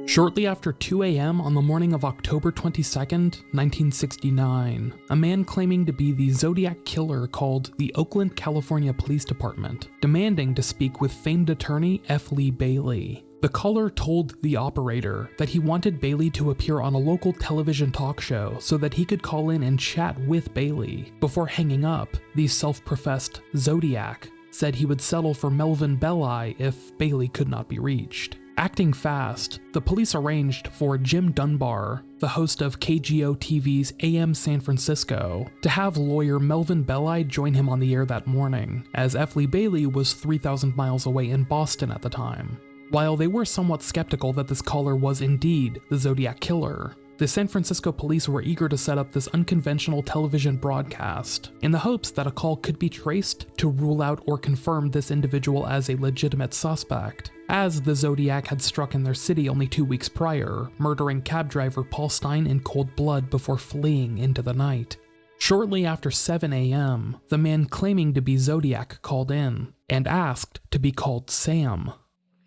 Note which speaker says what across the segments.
Speaker 1: Shortly after 2 a.m. on the morning of October 22nd, 1969, a man claiming to be the Zodiac Killer called the Oakland, California Police Department, demanding to speak with famed attorney F. Lee Bailey. The caller told the operator that he wanted Bailey to appear on a local television talk show so that he could call in and chat with Bailey. Before hanging up, the self-professed Zodiac said he would settle for Melvin Belli if Bailey could not be reached. Acting fast, the police arranged for Jim Dunbar, the host of KGO TV's AM San Francisco, to have lawyer Melvin Belli join him on the air that morning, as F. Lee Bailey was 3,000 miles away in Boston at the time. While they were somewhat skeptical that this caller was indeed the Zodiac Killer, the San Francisco police were eager to set up this unconventional television broadcast in the hopes that a call could be traced to rule out or confirm this individual as a legitimate suspect, as the Zodiac had struck in their city only 2 weeks prior, murdering cab driver Paul Stine in cold blood before fleeing into the night. Shortly after 7 a.m., the man claiming to be Zodiac called in and asked to be called Sam.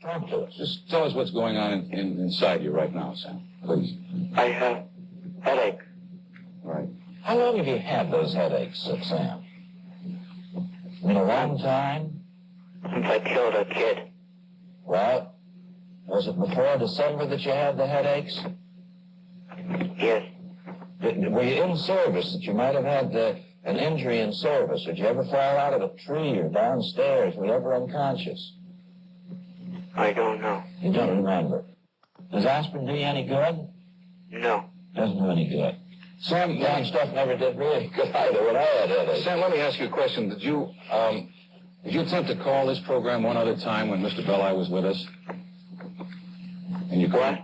Speaker 2: Talk to us. Just tell us what's going on inside you right now, Sam. Please.
Speaker 3: I have headache.
Speaker 2: All right.
Speaker 3: How long have you had those headaches, Sam? In a long time?
Speaker 4: Since I killed a kid.
Speaker 3: Well, was it before December that you had the headaches?
Speaker 4: Yes.
Speaker 3: Were you in service that you might have had an injury in service? Did you ever fall out of a tree or downstairs? Were you ever unconscious?
Speaker 4: I don't know.
Speaker 3: You don't remember. Does aspirin do you any good?
Speaker 4: No.
Speaker 3: Doesn't do any good. Sam, that stuff never did really good either when I had headaches.
Speaker 2: Sam, let me ask you a question. Did you attempt to call this program one other time when Mr. Belli was with us? And you couldn't?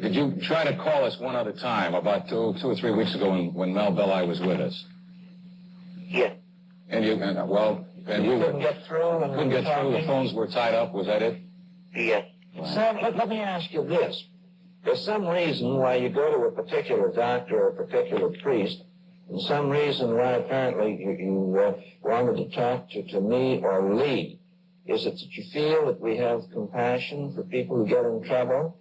Speaker 2: Did you try to call us one other time about two or 3 weeks ago when Mel Belli was with us?
Speaker 4: Yes.
Speaker 2: And you
Speaker 3: couldn't get through?
Speaker 2: Couldn't get through? The phones were tied up? Was that it?
Speaker 4: Yes.
Speaker 3: Sam, let me ask you this. There's some reason why you go to a particular doctor or a particular priest, and some reason why apparently you wanted to talk to me or Lee. Is it that you feel that we have compassion for people who get in trouble?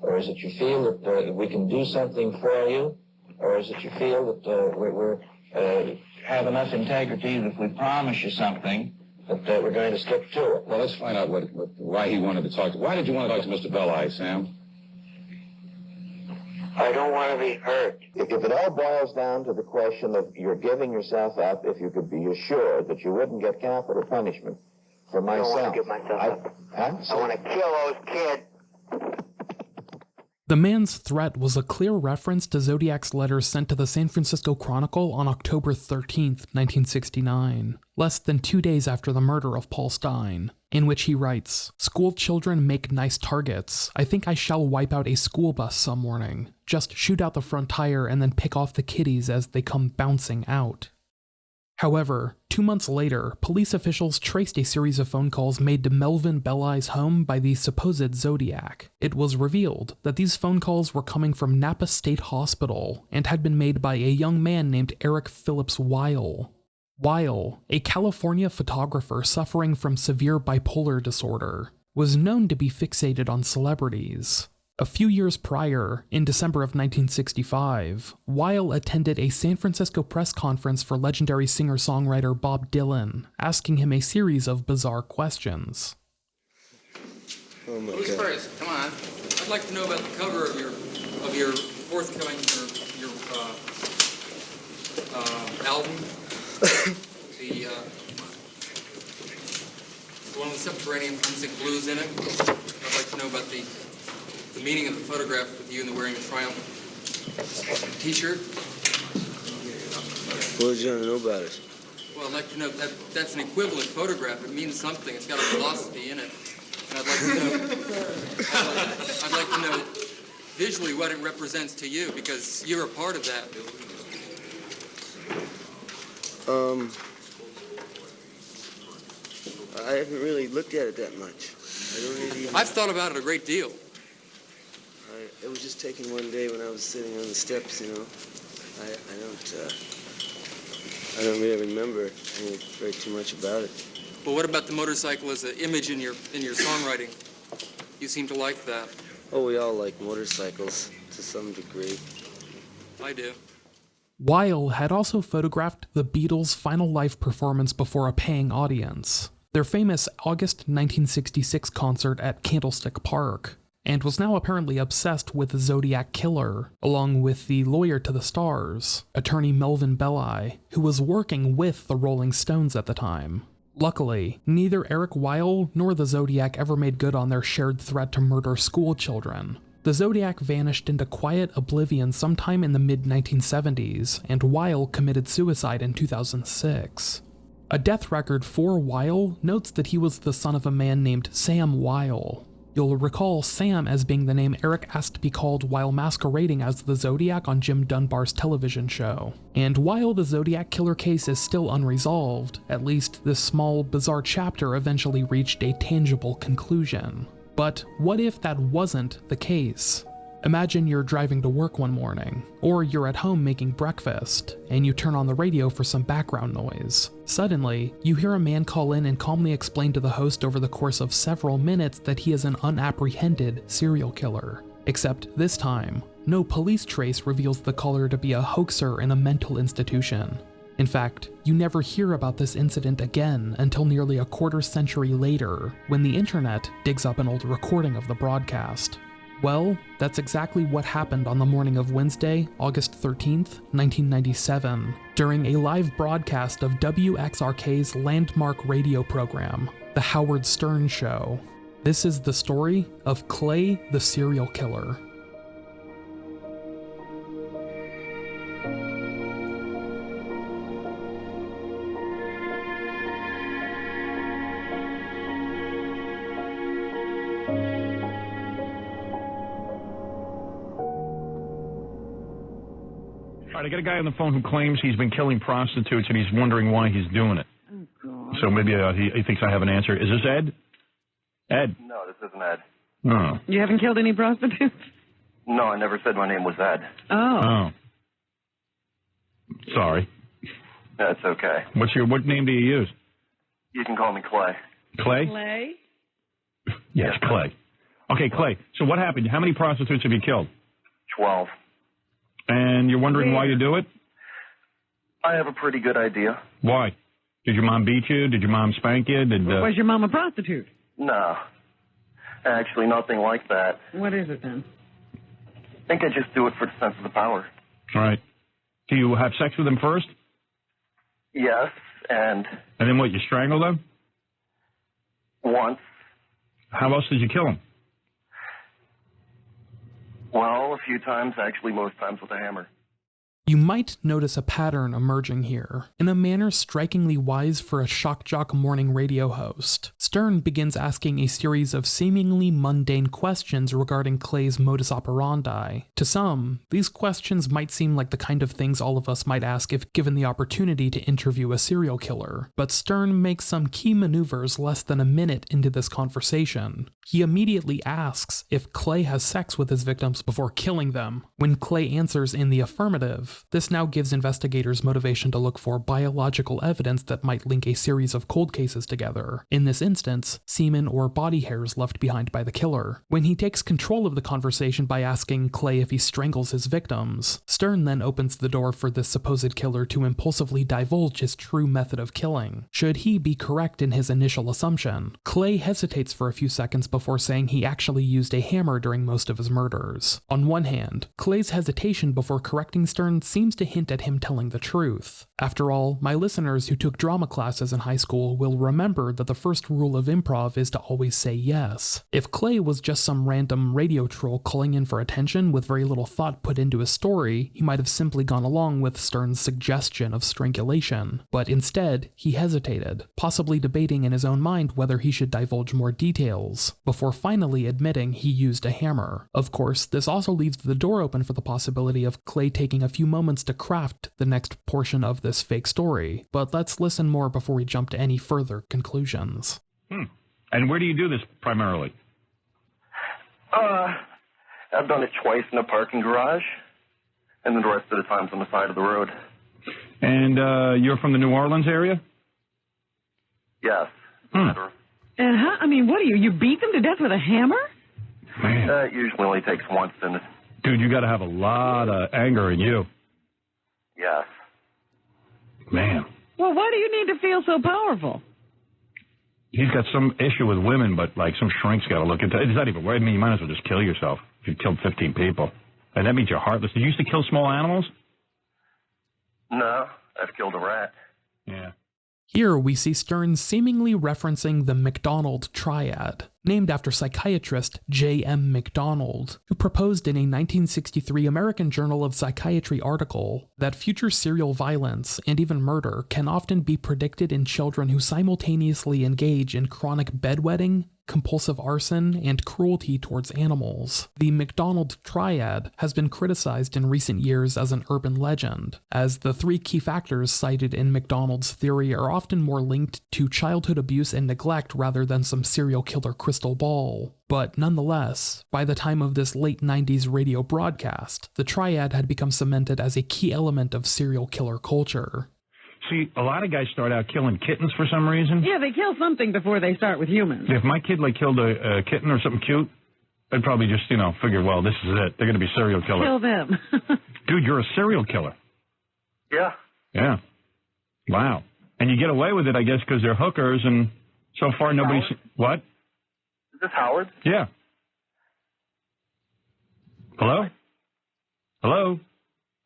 Speaker 3: Or is it you feel that we can do something for you? Or is it you feel that we have enough integrity that if we promise you something, that we're going to stick to it?
Speaker 2: Well, let's find out why he wanted to talk. Why did you want to talk to Mr. Belli, Sam?
Speaker 4: I don't want to be hurt.
Speaker 3: If it all boils down to the question of you're giving yourself up, if you could be assured that you wouldn't get capital punishment for myself.
Speaker 4: I don't want to give myself up. I want to kill those kids.
Speaker 1: The man's threat was a clear reference to Zodiac's letters sent to the San Francisco Chronicle on October 13th, 1969, less than 2 days after the murder of Paul Stine, in which he writes, "School children make nice targets. I think I shall wipe out a school bus some morning. Just shoot out the front tire and then pick off the kiddies as they come bouncing out." However, 2 months later, police officials traced a series of phone calls made to Melvin Belli's home by the supposed Zodiac. It was revealed that these phone calls were coming from Napa State Hospital and had been made by a young man named Eric Phillips Weil. Weil, a California photographer suffering from severe bipolar disorder, was known to be fixated on celebrities. A few years prior, in December of 1965, Weil attended a San Francisco press conference for legendary singer-songwriter Bob Dylan, asking him a series of bizarre questions.
Speaker 5: Oh my God. First? Come on. I'd like to know about the cover of your forthcoming album. The one with subterranean music blues in it. I'd like to know about the meaning of the photograph with you and wearing a Triumph t-shirt.
Speaker 6: What would you want to know about it?
Speaker 5: Well, I'd like to know that's an equivalent photograph. It means something. It's got a philosophy in it. And I'd like to know visually what it represents to you, because you're a part of that.
Speaker 6: I haven't really looked at it that much.
Speaker 5: I've thought about it a great deal.
Speaker 6: It was just taken one day when I was sitting on the steps, you know. I don't really remember very too much about it.
Speaker 5: Well, what about the motorcycle as an image in your songwriting? You seem to like that.
Speaker 6: Oh, we all like motorcycles to some degree.
Speaker 5: I do.
Speaker 1: Weil had also photographed the Beatles' final live performance before a paying audience, their famous August 1966 concert at Candlestick Park, and was now apparently obsessed with the Zodiac Killer, along with the lawyer to the stars, attorney Melvin Belli, who was working with the Rolling Stones at the time. Luckily, neither Eric Weil nor the Zodiac ever made good on their shared threat to murder school children. The Zodiac vanished into quiet oblivion sometime in the mid-1970s, and Weil committed suicide in 2006. A death record for Weil notes that he was the son of a man named Sam Weil. You'll recall Sam as being the name Eric asked to be called while masquerading as the Zodiac on Jim Dunbar's television show. And while the Zodiac Killer case is still unresolved, at least this small, bizarre chapter eventually reached a tangible conclusion. But what if that wasn't the case? Imagine you're driving to work one morning, or you're at home making breakfast, and you turn on the radio for some background noise. Suddenly, you hear a man call in and calmly explain to the host over the course of several minutes that he is an unapprehended serial killer. Except this time, no police trace reveals the caller to be a hoaxer in a mental institution. In fact, you never hear about this incident again until nearly a quarter-century later, when the internet digs up an old recording of the broadcast. Well, that's exactly what happened on the morning of Wednesday, August 13th, 1997, during a live broadcast of WXRK's landmark radio program, The Howard Stern Show. This is the story of Clay the Serial Killer.
Speaker 7: I got a guy on the phone who claims he's been killing prostitutes and he's wondering why he's doing it.
Speaker 8: Oh, God.
Speaker 7: So maybe he thinks I have an answer. Is this Ed? Ed?
Speaker 9: No, this isn't Ed.
Speaker 7: Oh.
Speaker 8: You haven't killed any prostitutes?
Speaker 9: No, I never said my name was Ed.
Speaker 8: Oh.
Speaker 7: Sorry.
Speaker 9: That's okay.
Speaker 7: What name do you use?
Speaker 9: You can call me Clay.
Speaker 7: Clay?
Speaker 8: Clay?
Speaker 7: Yes, Clay. Okay, Clay. So what happened? How many prostitutes have you killed?
Speaker 9: 12.
Speaker 7: And you're wondering why you do it?
Speaker 9: I have a pretty good idea.
Speaker 7: Why? Did your mom beat you? Did your mom spank you?
Speaker 8: Was your mom a prostitute?
Speaker 9: No. Actually, nothing like that.
Speaker 8: What is it then?
Speaker 9: I think I just do it for the sense of the power.
Speaker 7: All right. Do you have sex with them first?
Speaker 9: Yes, and...
Speaker 7: And then what, you strangle them?
Speaker 9: Once.
Speaker 7: How else did you kill them?
Speaker 9: Well, a few times, actually most times with a hammer.
Speaker 1: You might notice a pattern emerging here. In a manner strikingly wise for a shock-jock morning radio host, Stern begins asking a series of seemingly mundane questions regarding Clay's modus operandi. To some, these questions might seem like the kind of things all of us might ask if given the opportunity to interview a serial killer, but Stern makes some key maneuvers less than a minute into this conversation. He immediately asks if Clay has sex with his victims before killing them. When Clay answers in the affirmative, this now gives investigators motivation to look for biological evidence that might link a series of cold cases together. In this instance, semen or body hairs left behind by the killer. When he takes control of the conversation by asking Clay if he strangles his victims, Stern then opens the door for this supposed killer to impulsively divulge his true method of killing. Should he be correct in his initial assumption, Clay hesitates for a few seconds before saying he actually used a hammer during most of his murders. On one hand, Clay's hesitation before correcting Stern seems to hint at him telling the truth. After all, my listeners who took drama classes in high school will remember that the first rule of improv is to always say yes. If Clay was just some random radio troll calling in for attention with very little thought put into his story, he might have simply gone along with Stern's suggestion of strangulation. But instead, he hesitated, possibly debating in his own mind whether he should divulge more details, before finally admitting he used a hammer. Of course, this also leaves the door open for the possibility of Clay taking a few moments to craft the next portion of this fake story, but let's listen more before we jump to any further conclusions.
Speaker 7: And where do you do this primarily?
Speaker 9: I've done it twice in a parking garage, and then the rest of the time's on the side of the road.
Speaker 7: And you're from the New Orleans area?
Speaker 9: Yes.
Speaker 8: And how, what do you beat them to death with a hammer?
Speaker 7: Man.
Speaker 9: That usually only takes once, and
Speaker 7: Dude, you got to have a lot of anger in you.
Speaker 9: yes.
Speaker 7: Man.
Speaker 8: Well, why do you need to feel so powerful?
Speaker 7: He's got some issue with women, but like some shrink's got to look into it. It's not even worth. I mean, you might as well just kill yourself if you killed 15 people. And that means you're heartless. Did you used to kill small animals?
Speaker 9: No, I've killed a rat.
Speaker 7: Yeah.
Speaker 1: Here we see Stern seemingly referencing the Mcdonald Triad, named after psychiatrist J.M. Mcdonald, who proposed in a 1963 American Journal of Psychiatry article that future serial violence and even murder can often be predicted in children who simultaneously engage in chronic bedwetting, compulsive arson, and cruelty towards animals. The Mcdonald Triad has been criticized in recent years as an urban legend, as the three key factors cited in Mcdonald's theory are often more linked to childhood abuse and neglect rather than some serial killer crystal ball. But nonetheless, by the time of this late 90s radio broadcast, the Triad had become cemented as a key element of serial killer culture.
Speaker 7: See, a lot of guys start out killing kittens for some reason.
Speaker 8: Yeah, they kill something before they start with humans.
Speaker 7: If my kid like killed a kitten or something cute, I'd probably just, figure, well, this is it. They're going to be serial killers.
Speaker 8: Kill them.
Speaker 7: Dude, you're a serial killer.
Speaker 9: Yeah.
Speaker 7: Yeah. Wow. And you get away with it, I guess, because they're hookers, and so far nobody's... What?
Speaker 9: Is this Howard?
Speaker 7: Yeah. Hello? Hello?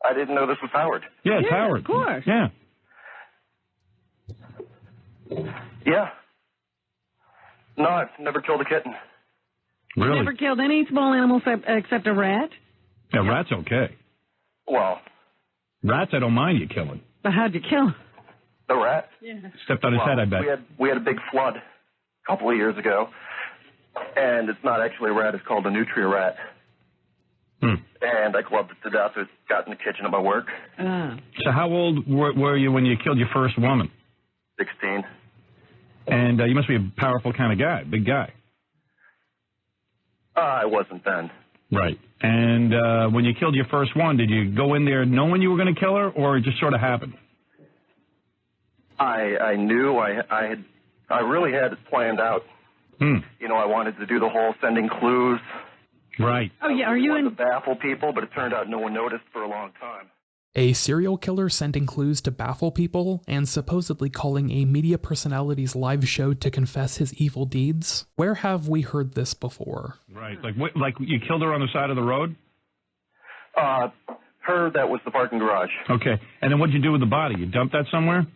Speaker 9: I didn't know this was Howard.
Speaker 7: Yeah, it's Howard.
Speaker 8: Of course.
Speaker 7: Yeah.
Speaker 9: Yeah. No, I've never killed a kitten.
Speaker 7: Really?
Speaker 8: Never killed any small animal except a rat?
Speaker 7: Yeah, rat's okay.
Speaker 9: Well,
Speaker 7: Rats, I don't mind you killing.
Speaker 8: But how'd you kill him?
Speaker 9: the rat.
Speaker 8: Yeah.
Speaker 7: Stepped on his head, I bet.
Speaker 9: We had a big flood a couple of years ago, and it's not actually a rat. It's called a nutria rat. And I clubbed it to death. It got in the kitchen at my work.
Speaker 7: So how old were you when you killed your first woman?
Speaker 9: 16.
Speaker 7: And you must be a powerful kind of guy, big guy.
Speaker 9: I wasn't then.
Speaker 7: Right. And when you killed your first one, did you go in there knowing you were going to kill her, or it just sort of happened?
Speaker 9: I knew I really had it planned out. You know, I wanted to do the whole sending clues.
Speaker 7: Right.
Speaker 8: Oh, yeah. Are you in?
Speaker 9: To baffle people, but it turned out no one noticed for a long time.
Speaker 1: A serial killer sending clues to baffle people and supposedly calling a media personality's live show to confess his evil deeds? Where have we heard this before?
Speaker 7: Right. Like you killed her on the side of the road?
Speaker 9: That was the parking garage.
Speaker 7: Okay. And then what'd you do with the body? You dumped that somewhere?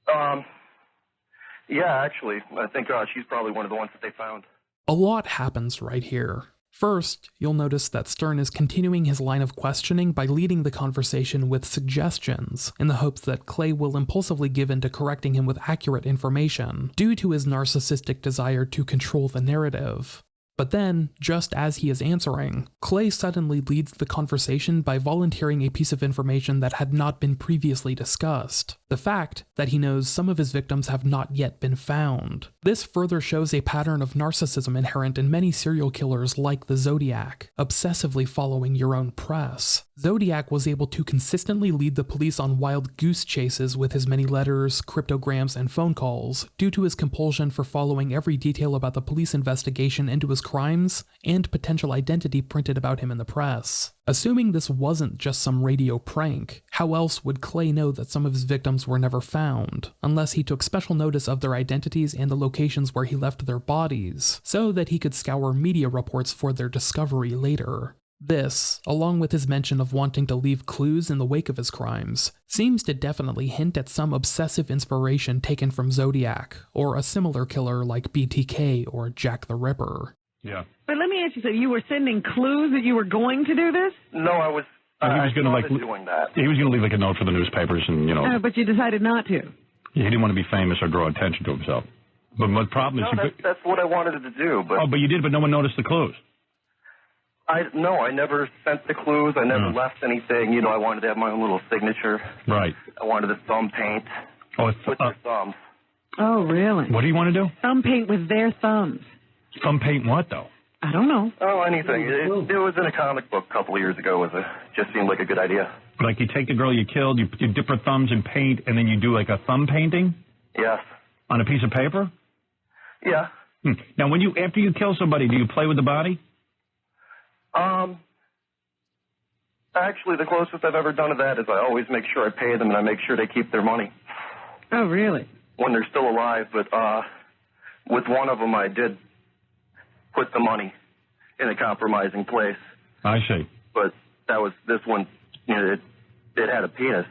Speaker 9: Yeah, actually. I think she's probably one of the ones that they found.
Speaker 1: A lot happens right here. First, you'll notice that Stern is continuing his line of questioning by leading the conversation with suggestions, in the hopes that Clay will impulsively give in to correcting him with accurate information, due to his narcissistic desire to control the narrative. But then, just as he is answering, Clay suddenly leads the conversation by volunteering a piece of information that had not been previously discussed: the fact that he knows some of his victims have not yet been found. This further shows a pattern of narcissism inherent in many serial killers like the Zodiac, obsessively following your own press. Zodiac was able to consistently lead the police on wild goose chases with his many letters, cryptograms, and phone calls, due to his compulsion for following every detail about the police investigation into his crimes and potential identity printed about him in the press. Assuming this wasn't just some radio prank, how else would Clay know that some of his victims were never found, unless he took special notice of their identities and the locations where he left their bodies, so that he could scour media reports for their discovery later? This, along with his mention of wanting to leave clues in the wake of his crimes, seems to definitely hint at some obsessive inspiration taken from Zodiac, or a similar killer like BTK or Jack the Ripper.
Speaker 7: Yeah.
Speaker 8: But let me ask you, so you were sending clues that you were going to do this?
Speaker 9: No, I was.
Speaker 7: He was going to
Speaker 9: doing that.
Speaker 7: He was going to leave like a note for the newspapers, and
Speaker 8: But you decided not to.
Speaker 7: He didn't want to be famous or draw attention to himself. But the problem is,
Speaker 9: that's what I wanted to do. But
Speaker 7: but you did, but no one noticed the clues.
Speaker 9: I never sent the clues. I never left anything. You know, I wanted to have my own little signature.
Speaker 7: Right.
Speaker 9: I wanted to thumb paint with their thumbs.
Speaker 8: Oh, really?
Speaker 7: What do you want to do?
Speaker 8: Thumb paint with their thumbs.
Speaker 7: Thumb paint what, though?
Speaker 8: I don't know.
Speaker 9: Oh, anything. It was in a comic book a couple of years ago. Just seemed like a good idea.
Speaker 7: Like you take the girl you killed, you dip her thumbs in paint, and then you do like a thumb painting?
Speaker 9: Yes.
Speaker 7: On a piece of paper?
Speaker 9: Yeah.
Speaker 7: Now, after you kill somebody, do you play with the body?
Speaker 9: Actually, the closest I've ever done to that is I always make sure I pay them and I make sure they keep their money.
Speaker 8: Oh, really?
Speaker 9: When they're still alive, but with one of them I did put the money in a compromising place.
Speaker 7: I see.
Speaker 9: But this one, it had a penis.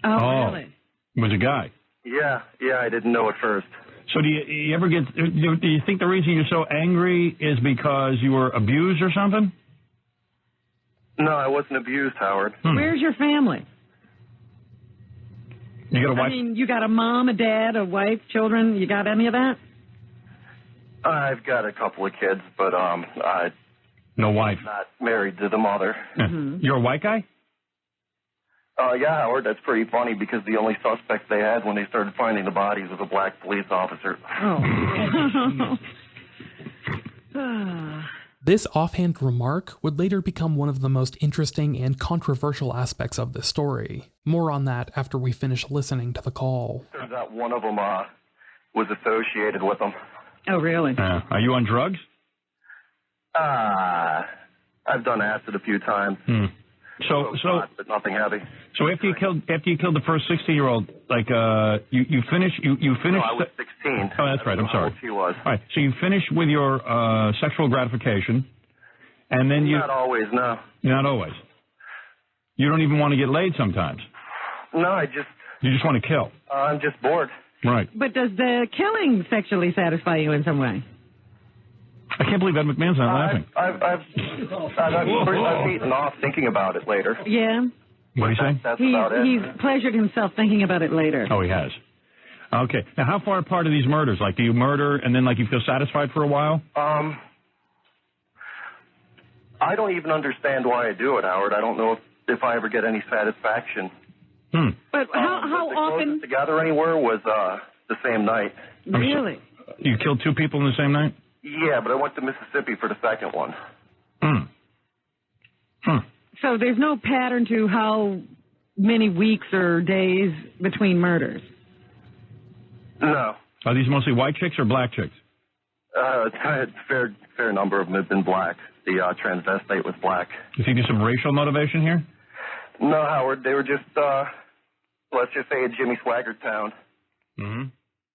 Speaker 8: Oh, really?
Speaker 7: It was a guy.
Speaker 9: Yeah, I didn't know at first.
Speaker 7: So do you ever get, do you think the reason you're so angry is because you were abused or something?
Speaker 9: No, I wasn't abused, Howard.
Speaker 8: Where's your family?
Speaker 7: You got a wife?
Speaker 8: I mean, you got a mom, a dad, a wife, children. You got any of that?
Speaker 9: I've got a couple of kids, but
Speaker 7: no wife.
Speaker 9: Not married to the mother.
Speaker 7: You're a white guy?
Speaker 9: Yeah, Howard, that's pretty funny because the only suspect they had when they started finding the bodies was a black police officer.
Speaker 8: Oh.
Speaker 1: This offhand remark would later become one of the most interesting and controversial aspects of this story. More on that after we finish listening to the call.
Speaker 9: Turns out one of them was associated with them.
Speaker 8: Oh, really?
Speaker 7: Are you on drugs?
Speaker 9: I've done acid a few times.
Speaker 7: So,
Speaker 9: but nothing heavy.
Speaker 7: So after you killed the first 16-year-old, like you finished.
Speaker 9: No, I was 16.
Speaker 7: Oh, that's right. I'm sorry.
Speaker 9: How old she was.
Speaker 7: All right. So you finished with your sexual gratification, and then you.
Speaker 9: Not always, no.
Speaker 7: Not always. You don't even want to get laid sometimes.
Speaker 9: No,
Speaker 7: You just want to kill.
Speaker 9: I'm just bored.
Speaker 7: Right.
Speaker 8: But does the killing sexually satisfy you in some way?
Speaker 7: I can't believe Ed McMahon's not laughing.
Speaker 9: I've eaten off thinking about it later.
Speaker 8: Yeah.
Speaker 7: What do you say?
Speaker 9: That's about it.
Speaker 8: He's pleasured himself thinking about it later.
Speaker 7: Oh, he has. Okay. Now, how far apart are these murders? Like, do you murder and then, like, you feel satisfied for a while?
Speaker 9: I don't even understand why I do it, Howard. I don't know if I ever get any satisfaction.
Speaker 8: But how often?
Speaker 9: Together anywhere was the same night.
Speaker 8: Really?
Speaker 7: You killed two people in the same night?
Speaker 9: Yeah, but I went to Mississippi for the second one.
Speaker 8: So there's no pattern to how many weeks or days between murders?
Speaker 9: No.
Speaker 7: Are these mostly white chicks or black chicks?
Speaker 9: A fair number of them have been black. The transvestite was black.
Speaker 7: You think there's some racial motivation here?
Speaker 9: No, Howard. They were just, let's just say, a Jimmy Swaggart town.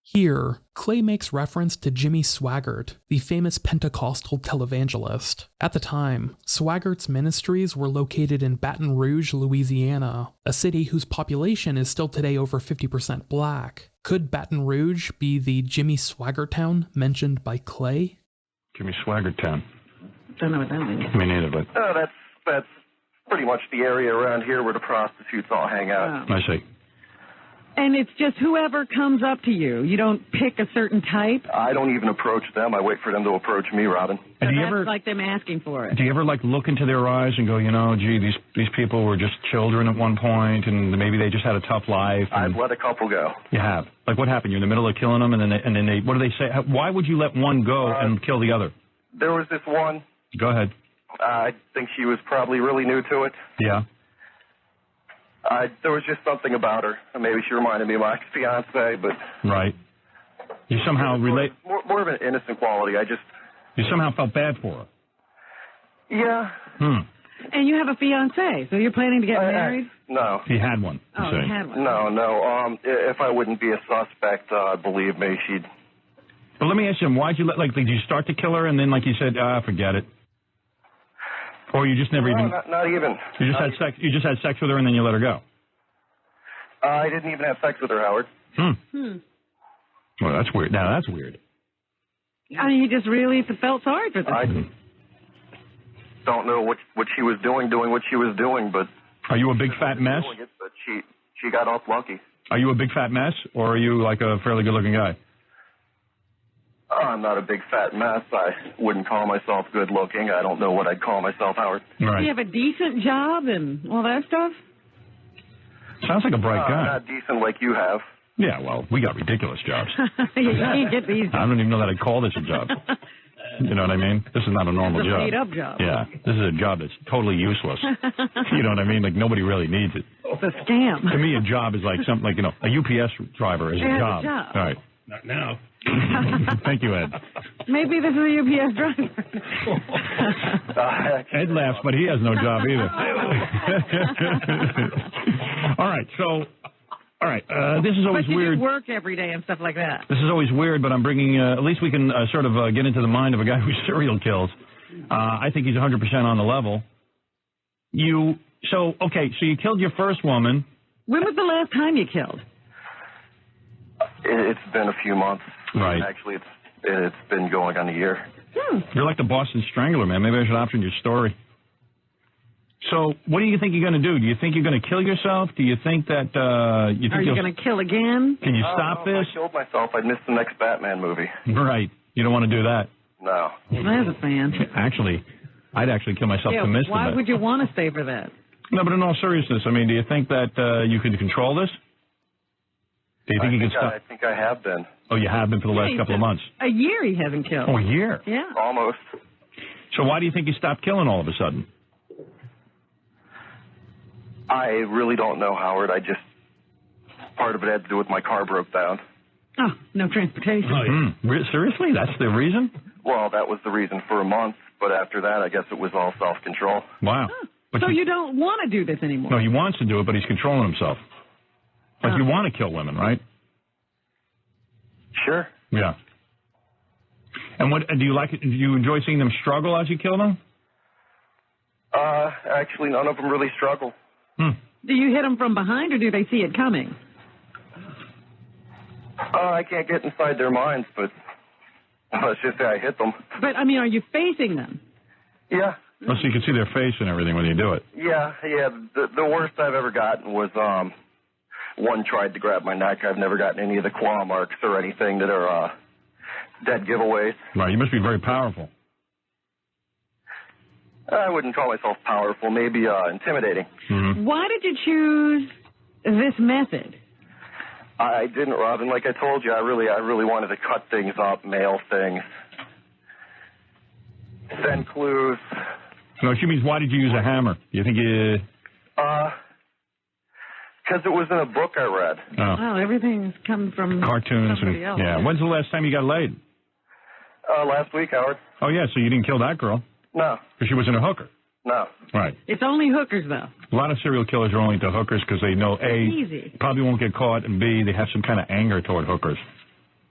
Speaker 1: Here, Clay makes reference to Jimmy Swaggart, the famous Pentecostal televangelist. At the time, Swaggart's ministries were located in Baton Rouge, Louisiana, a city whose population is still today over 50% black. Could Baton Rouge be the Jimmy Swaggart town mentioned by Clay?
Speaker 7: Jimmy Swaggart town.
Speaker 8: Don't know what that means.
Speaker 7: Me neither, but...
Speaker 9: That's pretty much the area around here where the prostitutes all hang out.
Speaker 7: I see.
Speaker 8: And it's just whoever comes up to you. You don't pick a certain type?
Speaker 9: I don't even approach them. I wait for them to approach me, Robin.
Speaker 8: So
Speaker 7: And
Speaker 8: that's like them asking for it.
Speaker 7: Do you ever, like, look into their eyes and go, you know, gee, these people were just children at one point, and maybe they just had a tough life?
Speaker 9: I've let a couple go.
Speaker 7: You have? Like, what happened? You're in the middle of killing them, and then they what do they say? Why would you let one go and kill the other?
Speaker 9: There was this one.
Speaker 7: Go ahead.
Speaker 9: I think she was probably really new to it.
Speaker 7: Yeah.
Speaker 9: There was just something about her. Maybe she reminded me of my ex-fiancée, but...
Speaker 7: Right. You somehow relate...
Speaker 9: More of an innocent quality.
Speaker 7: You somehow felt bad for her.
Speaker 9: Yeah.
Speaker 8: And you have a fiancé, so you're planning to get married?
Speaker 9: No.
Speaker 7: He had one.
Speaker 8: Oh, he had one.
Speaker 9: No. If I wouldn't be a suspect, believe me, she'd...
Speaker 7: But let me ask you, why'd you let, like, did you start to kill her and then, like, you said, forget it? Or you just never even...
Speaker 9: Not even.
Speaker 7: You just had sex. You just had sex with her and then you let her go.
Speaker 9: I didn't even have sex with her, Howard.
Speaker 7: Well, that's weird. Now that's weird.
Speaker 8: I mean, you just really felt sorry for them.
Speaker 9: I don't know what she was doing what she was doing, but...
Speaker 7: Are you a big fat mess?
Speaker 9: But she got off lucky.
Speaker 7: Are you a big fat mess, or are you like a fairly good-looking guy?
Speaker 9: I'm not a big fat mess. I wouldn't call myself good looking. I don't know what I'd call myself, Howard.
Speaker 7: Right.
Speaker 8: Do you have a decent job and all that stuff?
Speaker 7: Sounds like a bright guy.
Speaker 9: Not decent like you have.
Speaker 7: Yeah, well, we got ridiculous jobs.
Speaker 8: You can't get these jobs.
Speaker 7: I don't even know that I'd call this a job. You know what I mean? This is not a normal job.
Speaker 8: It's a made-up job.
Speaker 7: Yeah, this is a job that's totally useless. You know what I mean? Like, nobody really needs it.
Speaker 8: It's a scam.
Speaker 7: To me, a job is like something like, you know, a UPS driver is a job.
Speaker 8: It's a job.
Speaker 7: All right.
Speaker 10: Not now.
Speaker 7: Thank you, Ed.
Speaker 8: Maybe this is a UPS driver.
Speaker 7: Ed laughs, but he has no job either. All right, this is always
Speaker 8: but you
Speaker 7: weird.
Speaker 8: do work every day and stuff like that.
Speaker 7: This is always weird, but I'm bringing, at least we can sort of get into the mind of a guy who serial kills. I think he's 100% on the level. So you killed your first woman.
Speaker 8: When was the last time you killed?
Speaker 9: It's been a few months.
Speaker 7: Right.
Speaker 9: Actually, it's been going on a year.
Speaker 7: You're like the Boston Strangler, man. Maybe I should option your story. So, what do you think you're going to do? Do you think you're going to kill yourself? Do you think that
Speaker 8: Are you going to kill again?
Speaker 7: Can you stop this?
Speaker 9: If I killed myself, I'd miss the next Batman movie.
Speaker 7: Right. You don't want to do that.
Speaker 9: No.
Speaker 8: There's a fan.
Speaker 7: Actually, I'd actually kill myself to miss
Speaker 8: why would you want to stay for that?
Speaker 7: No, but in all seriousness, I mean, do you think that you could control this? Do you think you can stop?
Speaker 9: I think I have been.
Speaker 7: Oh, you have been for the last couple of months?
Speaker 8: A year he hasn't killed.
Speaker 7: Oh, a year?
Speaker 8: Yeah.
Speaker 9: Almost.
Speaker 7: So why do you think you stopped killing all of a sudden?
Speaker 9: I really don't know, Howard. Part of it had to do with my car broke down.
Speaker 8: Oh, no transportation.
Speaker 7: Oh, yeah. Seriously? That's the reason?
Speaker 9: Well, that was the reason for a month, but after that, I guess it was all self-control.
Speaker 7: Wow.
Speaker 8: Oh.
Speaker 7: But
Speaker 8: So you don't want to do this anymore?
Speaker 7: No, he wants to do it, but he's controlling himself. Like you want to kill women, right?
Speaker 9: Sure.
Speaker 7: Yeah. And what do you like? Do you enjoy seeing them struggle as you kill them?
Speaker 9: Actually, none of them really struggle.
Speaker 8: Do you hit them from behind, or do they see it coming?
Speaker 9: I can't get inside their minds, but let's just say I hit them.
Speaker 8: But, I mean, are you facing them?
Speaker 9: Yeah.
Speaker 7: Oh, so you can see their face and everything when you do it.
Speaker 9: Yeah. The worst I've ever gotten was one tried to grab my neck. I've never gotten any of the claw marks or anything that are dead giveaways.
Speaker 7: Right. You must be very powerful.
Speaker 9: I wouldn't call myself powerful. Maybe intimidating.
Speaker 7: Mm-hmm.
Speaker 8: Why did you choose this method?
Speaker 9: I didn't, Robin. Like I told you, I really wanted to cut things up, mail things, send clues.
Speaker 7: No, she means why did you use a hammer? You think you...
Speaker 9: Because it was in a book I read.
Speaker 8: Oh, everything's come from
Speaker 7: cartoons
Speaker 8: somebody else.
Speaker 7: Yeah. When's the last time you got laid?
Speaker 9: Last week, Howard.
Speaker 7: Oh, yeah, so you didn't kill that girl?
Speaker 9: No.
Speaker 7: Because she wasn't a hooker?
Speaker 9: No.
Speaker 7: Right.
Speaker 8: It's only hookers, though.
Speaker 7: A lot of serial killers are only into hookers because they know, A,
Speaker 8: easy.
Speaker 7: Probably won't get caught, and B, they have some kind of anger toward hookers.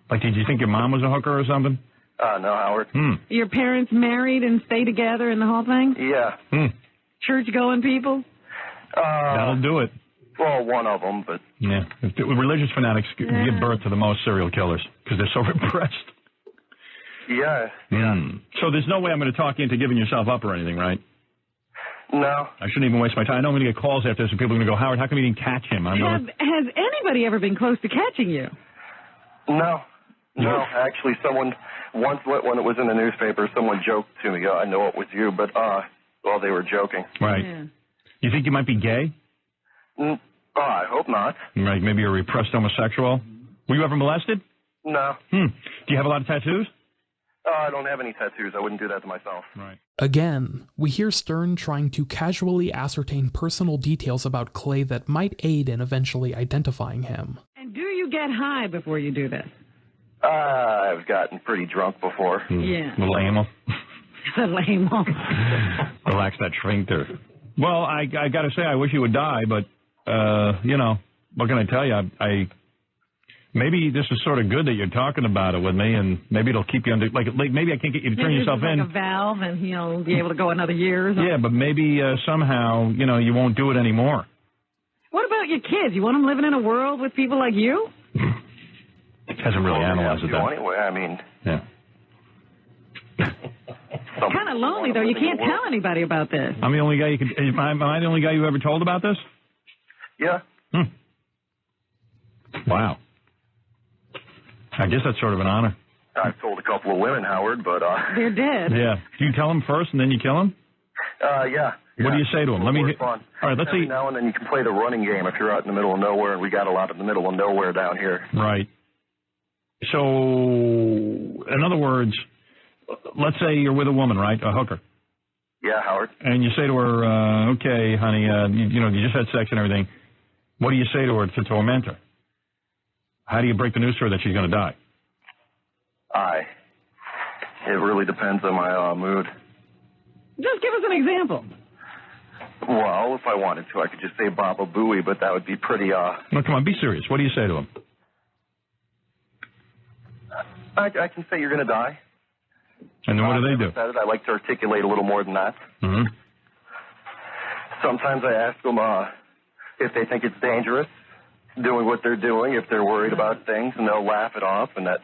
Speaker 7: Like, did you think your mom was a hooker or something?
Speaker 9: No, Howard.
Speaker 8: Your parents married and stay together and the whole thing?
Speaker 9: Yeah.
Speaker 8: Church-going people?
Speaker 7: That'll do it.
Speaker 9: Well, one of them, but...
Speaker 7: Yeah. Religious fanatics give birth to the most serial killers because they're so repressed.
Speaker 9: Yeah.
Speaker 7: So there's no way I'm going to talk you into giving yourself up or anything, right?
Speaker 9: No.
Speaker 7: I shouldn't even waste my time. I know I'm going to get calls after this and people are going to go, Howard, how come you didn't catch him?
Speaker 8: Has anybody ever been close to catching you?
Speaker 9: No. Actually, someone, once when it was in the newspaper, someone joked to me, I know it was you, but, well, they were joking.
Speaker 7: Right.
Speaker 8: Yeah.
Speaker 7: You think you might be gay?
Speaker 9: I hope not.
Speaker 7: Right, maybe a repressed homosexual. Were you ever molested?
Speaker 9: No.
Speaker 7: Do you have a lot of tattoos?
Speaker 9: I don't have any tattoos. I wouldn't do that to myself.
Speaker 7: Right.
Speaker 1: Again, we hear Stern trying to casually ascertain personal details about Clay that might aid in eventually identifying him.
Speaker 8: And do you get high before you do this?
Speaker 9: I've gotten pretty drunk before.
Speaker 8: Yeah.
Speaker 7: A little anal.
Speaker 8: The lame one.
Speaker 7: Relax that sphincter. Well, I got to say, I wish you would die, but, what can I tell you? Maybe this is sort of good that you're talking about it with me, and maybe it'll keep you under, like maybe I can't get you to turn yourself in.
Speaker 8: Like a valve, and he'll be able to go another year or something.
Speaker 7: Yeah, but maybe somehow, you won't do it anymore.
Speaker 8: What about your kids? You want them living in a world with people like you?
Speaker 7: Hasn't really analyzed it, though.
Speaker 9: Anyway, I mean...
Speaker 7: Yeah.
Speaker 8: It's kind of lonely, though. You can't tell anybody about this.
Speaker 7: I'm the only guy you could... Am I the only guy you ever told about this?
Speaker 9: Yeah.
Speaker 7: Wow. I guess that's sort of an honor.
Speaker 9: I've told a couple of women, Howard, but...
Speaker 8: They're dead.
Speaker 7: Yeah. Do you tell them first and then you kill them?
Speaker 9: Yeah.
Speaker 7: What do you say to them? Let me...
Speaker 9: Fun.
Speaker 7: All right, let's see.
Speaker 9: Every now and then you can play the running game if you're out in the middle of nowhere, and we got a lot in the middle of nowhere down here.
Speaker 7: Right. So, in other words, let's say you're with a woman, right? A hooker.
Speaker 9: Yeah, Howard.
Speaker 7: And you say to her, okay, honey, you just had sex and everything. What do you say to her to torment her? How do you break the news to her that she's going to die?
Speaker 9: It really depends on my mood.
Speaker 8: Just give us an example.
Speaker 9: Well, if I wanted to, I could just say Baba Booey, but that would be pretty,
Speaker 7: No, come on, be serious. What do you say to him?
Speaker 9: I can say you're going to die.
Speaker 7: And then what do they do?
Speaker 9: I like to articulate a little more than that.
Speaker 7: Mm-hmm.
Speaker 9: Sometimes I ask them if they think it's dangerous, doing what they're doing, if they're worried about things, and they'll laugh it off, and that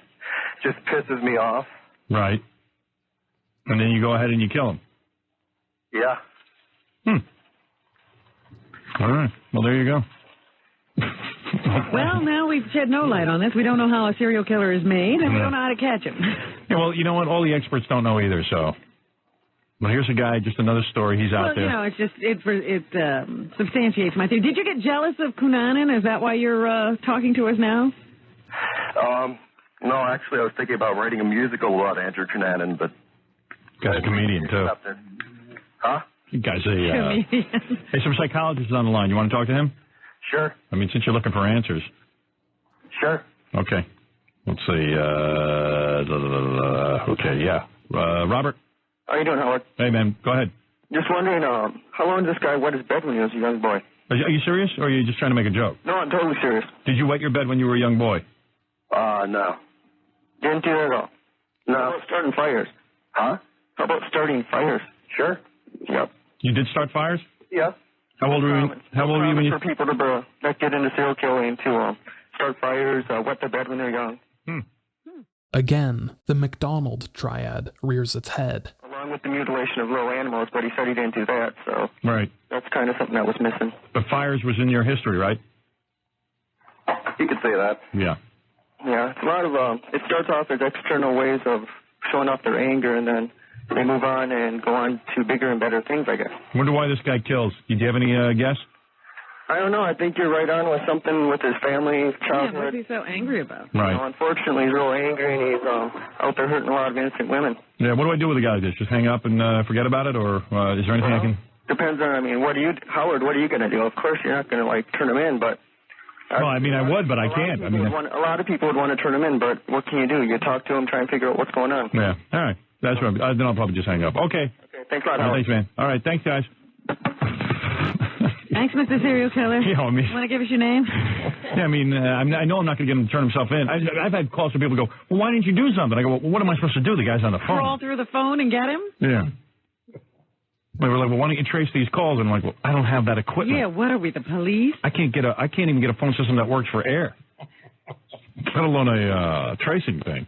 Speaker 9: just pisses me off.
Speaker 7: Right. And then you go ahead and you kill him.
Speaker 9: Yeah.
Speaker 7: All right. Well, there you go.
Speaker 8: Well, now we've shed no light on this. We don't know how a serial killer is made, and we don't know how to catch him.
Speaker 7: Yeah, well, you know what? All the experts don't know either, so. Well, here's a guy, just another story. He's out there.
Speaker 8: You know, it substantiates my theory. Did you get jealous of Cunanan? Is that why you're talking to us now?
Speaker 9: No, actually, I was thinking about writing a musical about Andrew Cunanan, but...
Speaker 7: Guy's a comedian, too.
Speaker 9: Huh?
Speaker 7: Guy's a... Hey, some psychologist is on the line. You want to talk to him?
Speaker 9: Sure.
Speaker 7: I mean, since you're looking for answers.
Speaker 9: Sure.
Speaker 7: Okay. Let's see. Okay, yeah. Robert?
Speaker 10: How you doing, Howard?
Speaker 7: Hey, man. Go ahead.
Speaker 10: Just wondering, how long did this guy wet his bed when he was a young boy?
Speaker 7: Are you serious, or are you just trying to make a joke?
Speaker 10: No, I'm totally serious.
Speaker 7: Did you wet your bed when you were a young boy?
Speaker 10: No. Didn't do it at all. No. How about starting fires?
Speaker 9: Huh?
Speaker 10: How about starting fires?
Speaker 9: Sure.
Speaker 10: Yep.
Speaker 7: You did start fires?
Speaker 10: Yeah.
Speaker 7: How old were you? How old were you when you...
Speaker 10: for people that get into serial killing to start fires, wet their bed when they're young.
Speaker 1: Again, the Mcdonald Triad rears its head.
Speaker 10: Along with the mutilation of little animals, but he said he didn't do that, so...
Speaker 7: Right.
Speaker 10: That's kind of something that was missing.
Speaker 7: But fires was in your history, right?
Speaker 9: You could say that.
Speaker 7: Yeah.
Speaker 10: Yeah, it's a lot of... it starts off as external ways of showing off their anger, and then they move on and go on to bigger and better things, I guess.
Speaker 7: Wonder why this guy kills. Did you have any guess?
Speaker 10: I don't know. I think you're right on with something with his family, childhood.
Speaker 8: Yeah, what's he so angry about?
Speaker 7: Right.
Speaker 10: You know, unfortunately, he's real angry, and he's out there hurting a lot of innocent women.
Speaker 7: Yeah, what do I do with a guy like this? Just hang up and forget about it, or is there anything I can...
Speaker 10: Depends on, Howard, what are you going to do? Of course, you're not going to, turn him in, but...
Speaker 7: Well, I would, but I can't.
Speaker 10: A lot of people would want to turn him in, but what can you do? You talk to him, try and figure out what's going on.
Speaker 7: Yeah, all right. That's right. Then I'll probably just hang up. Okay.
Speaker 10: Thanks a lot, Howard.
Speaker 7: Thanks, man. All right, thanks, guys.
Speaker 8: Thanks, Mr. Serial Killer.
Speaker 7: Yeah, I mean...
Speaker 8: Want to give us your name?
Speaker 7: Yeah, I know I'm not going to get him to turn himself in. I've had calls from people who go, well, why didn't you do something? I go, well, what am I supposed to do? The guy's on the phone.
Speaker 8: Crawl through the phone and get him?
Speaker 7: Yeah. They were like, well, why don't you trace these calls? And I'm like, well, I don't have that equipment.
Speaker 8: Yeah, what are we, the police?
Speaker 7: I can't even get a phone system that works for air, let alone a tracing thing.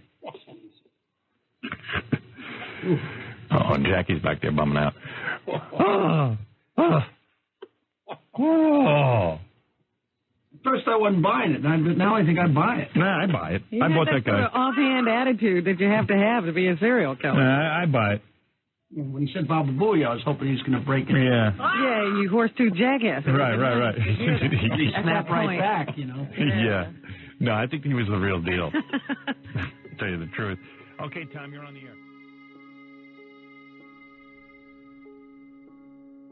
Speaker 7: Oh, and Jackie's back there bumming out.
Speaker 11: First I wasn't buying it, but now I think I'd buy it.
Speaker 7: Nah, I buy it. I bought that guy.
Speaker 8: Sort of offhand attitude that you have to be a serial killer.
Speaker 7: Nah, I buy it.
Speaker 11: When he said Baba Booey, I was hoping he was going to break it.
Speaker 7: Yeah.
Speaker 8: Yeah, you horse-tooth jackass.
Speaker 7: Right.
Speaker 11: He snapped right back,
Speaker 7: Yeah. No, I think he was the real deal. To tell you the truth. Okay, Tom, you're on the air.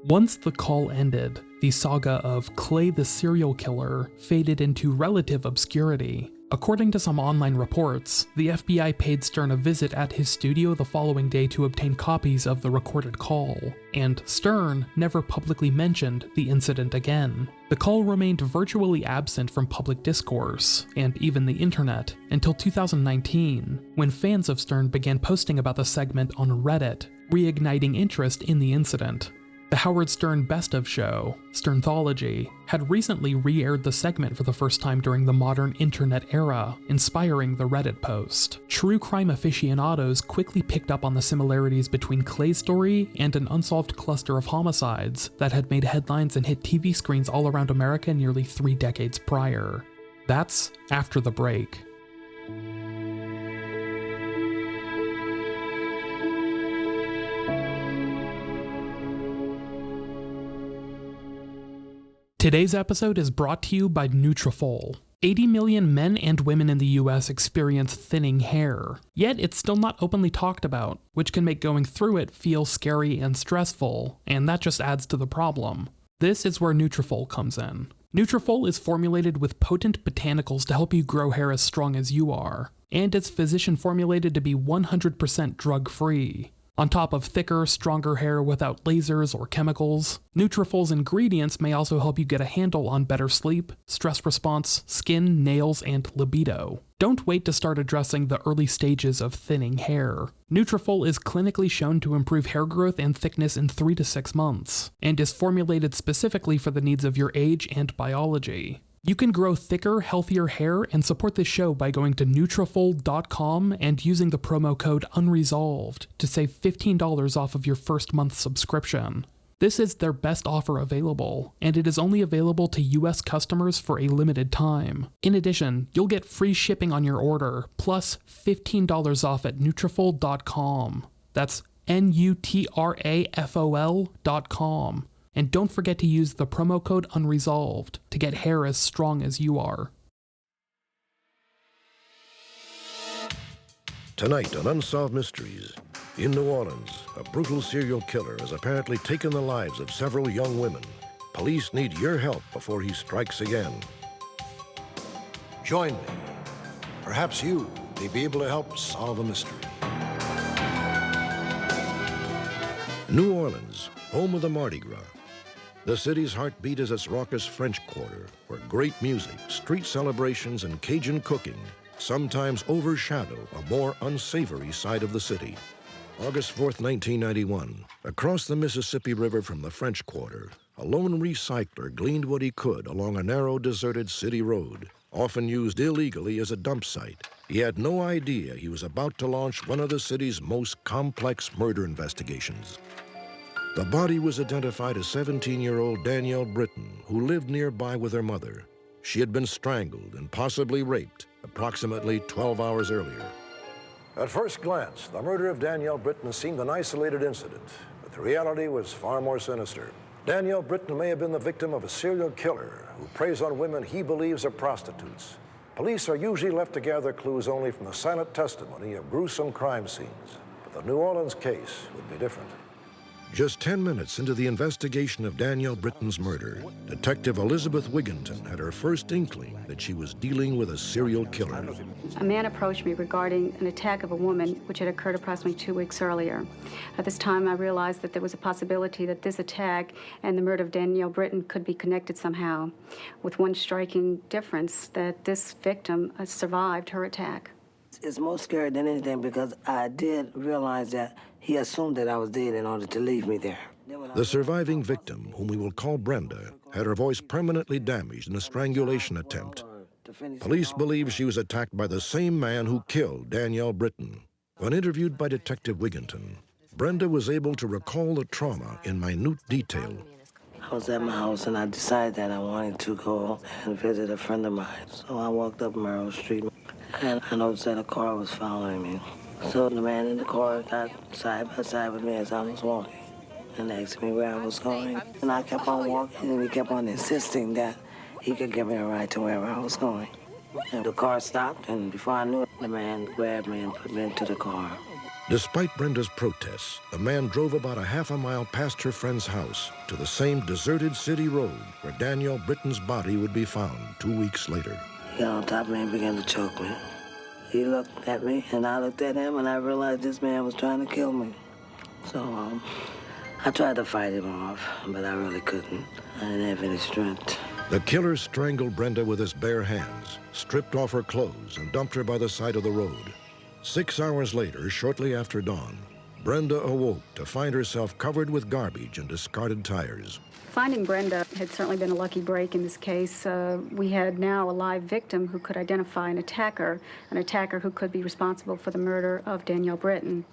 Speaker 1: Once the call ended, the saga of Clay the Serial Killer faded into relative obscurity. According to some online reports, the FBI paid Stern a visit at his studio the following day to obtain copies of the recorded call, and Stern never publicly mentioned the incident again. The call remained virtually absent from public discourse, and even the internet, until 2019, when fans of Stern began posting about the segment on Reddit, reigniting interest in the incident. The Howard Stern Best of Show, Sternthology, had recently re-aired the segment for the first time during the modern internet era, inspiring the Reddit post. True crime aficionados quickly picked up on the similarities between Clay's story and an unsolved cluster of homicides that had made headlines and hit TV screens all around America nearly 3 decades prior. That's after the break. Today's episode is brought to you by Nutrafol. 80 million men and women in the US experience thinning hair, yet it's still not openly talked about, which can make going through it feel scary and stressful, and that just adds to the problem. This is where Nutrafol comes in. Nutrafol is formulated with potent botanicals to help you grow hair as strong as you are. and it's physician formulated to be 100% drug-free. On top of thicker, stronger hair without lasers or chemicals, Nutrafol's ingredients may also help you get a handle on better sleep, stress response, skin, nails, and libido. Don't wait to start addressing the early stages of thinning hair. Nutrafol is clinically shown to improve hair growth and thickness in 3 to 6 months, and is formulated specifically for the needs of your age and biology. You can grow thicker, healthier hair and support this show by going to Nutrafol.com and using the promo code Unresolved to save $15 off of your first month subscription. This is their best offer available, and it is only available to US customers for a limited time. In addition, you'll get free shipping on your order, plus $15 off at Nutrafol.com. That's Nutrafol.com. And don't forget to use the promo code Unresolved to get hair as strong as you are.
Speaker 12: Tonight on Unsolved Mysteries, in New Orleans, a brutal serial killer has apparently taken the lives of several young women. Police need your help before he strikes again.
Speaker 13: Join me. Perhaps you may be able to help solve a mystery.
Speaker 12: New Orleans, home of the Mardi Gras. The city's heartbeat is its raucous French Quarter, where great music, street celebrations, and Cajun cooking sometimes overshadow a more unsavory side of the city. August 4th, 1991, across the Mississippi River from the French Quarter, a lone recycler gleaned what he could along a narrow, deserted city road, often used illegally as a dump site. He had no idea he was about to launch one of the city's most complex murder investigations. The body was identified as 17-year-old Danielle Britton, who lived nearby with her mother. She had been strangled and possibly raped approximately 12 hours earlier.
Speaker 13: At first glance, the murder of Danielle Britton seemed an isolated incident, but the reality was far more sinister. Danielle Britton may have been the victim of a serial killer who preys on women he believes are prostitutes. Police are usually left to gather clues only from the silent testimony of gruesome crime scenes. But the New Orleans case would be different.
Speaker 12: Just 10 minutes into the investigation of Danielle Britton's murder, Detective Elizabeth Wigginton had her first inkling that she was dealing with a serial killer.
Speaker 14: A man approached me regarding an attack of a woman which had occurred approximately 2 weeks earlier. At this time, I realized that there was a possibility that this attack and the murder of Danielle Britton could be connected somehow, with one striking difference, that this victim survived her attack.
Speaker 15: It's more scary than anything because I did realize that he assumed that I was dead in order to leave me there.
Speaker 12: The surviving victim, whom we will call Brenda, had her voice permanently damaged in a strangulation attempt. Police believe she was attacked by the same man who killed Danielle Britton. When interviewed by Detective Wigginton, Brenda was able to recall the trauma in minute detail.
Speaker 15: I was at my house and I decided that I wanted to go and visit a friend of mine. So I walked up Merrill Street and I noticed that a car was following me. So the man in the car got side by side with me as I was walking and asked me where I was going. And I kept on walking and he kept on insisting that he could give me a ride to wherever I was going. And the car stopped, and before I knew it, the man grabbed me and put me into the car.
Speaker 12: Despite Brenda's protests, the man drove about a half a mile past her friend's house to the same deserted city road where Danielle Britton's body would be found 2 weeks later.
Speaker 15: He got on top of me and began to choke me. He looked at me, and I looked at him, and I realized this man was trying to kill me. So I tried to fight him off, but I really couldn't. I didn't have any strength.
Speaker 12: The killer strangled Brenda with his bare hands, stripped off her clothes, and dumped her by the side of the road. 6 hours later, shortly after dawn, Brenda awoke to find herself covered with garbage and discarded tires.
Speaker 14: Finding Brenda had certainly been a lucky break in this case. We had now a live victim who could identify an attacker who could be responsible for the murder of Danielle Britton.